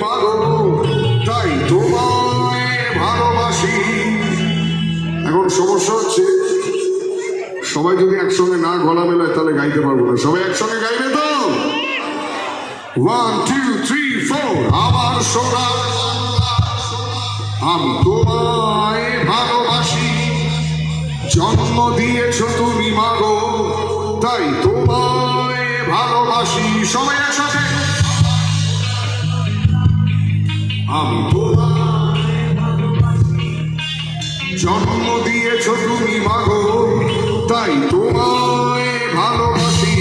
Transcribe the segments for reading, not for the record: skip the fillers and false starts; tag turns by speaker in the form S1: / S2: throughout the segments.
S1: মাগো, তাই তোমায় ভালোবাসি। এখন সমস্যা হচ্ছে সবাই যদি একসঙ্গে না গলা মেলায় তাহলে গাইতে পারবো না। সবাই একসঙ্গে গাইবে তো? 1 2 3 4। আমার সোনা, আমি তোমায় ভালোবাসি, জন্ম দিয়েছ তুমি মাগো, তাই তোমায় ভালোবাসি। সবাই একসাথে, আমি তোমায় জন্ম দিয়েছ তুমি মাগো, তাই তোমায় ভালোবাসি।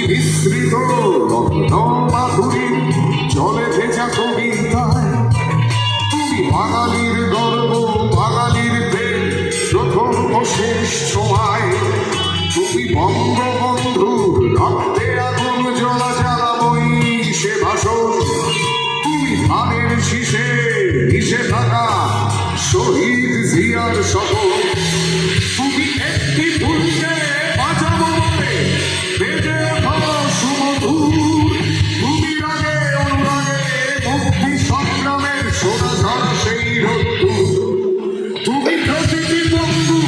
S1: বিস্তৃত মাধুরী জলে ভেজা কবিতায়, তুমি বাঙালির গর্ব, বাঙালির প্রেম, প্রথম ও শেষ ছোঁয়ায়। তুমি বঙ্গবন্ধুর রক্তে আগুন জ্বলা জ্বালাবই সে ভাষণ, তুমি ধানের শীষে মিশে থাকা শহীদ জিয়ার শপথ। তুমি একটি ফুলকে বাঁচাবো বলে বেজে ওঠো সুমধুর, তুমি রাগে অনুরাগে মুক্তি সংগ্রামের সোনা ঝরা সেই রোদ্দুর। তুমি প্রতিটি বন্ধু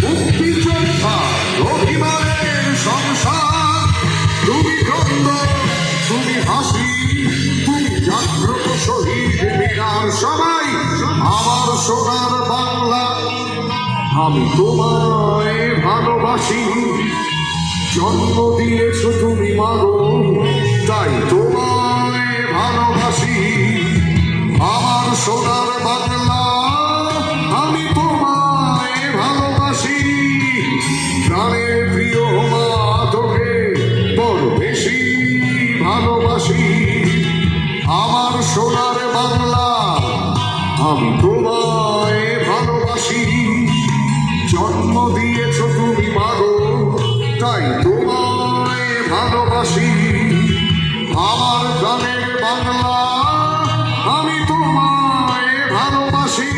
S1: মুক্তি যোদ্ধা, অভিমানের সংসার। তুমি দ্বন্দ্ব, তুমি হাসি, তুমি জাগ্রত শহীদ মিনার। সবাই, আমার সোনার বাংলা, আমি তোমায় ভালোবাসি, জন্ম দিয়েছ তুমি মাগো, তাই তোমায় ভালোবাসি। আমার সোনার বাংলা, আমি তোমায় ভালোবাসি। প্রাণের প্রিয় মা, তোকে বড় বেশি ভালোবাসি। আমার সোনার বাংলা, আমি তোমায় ভালোবাসি, জন্ম দিয়েছ তুমি মাগো, তাই তোমায় ভালোবাসি। আমার গানের বাংলা, আমি তোমায় ভালোবাসি।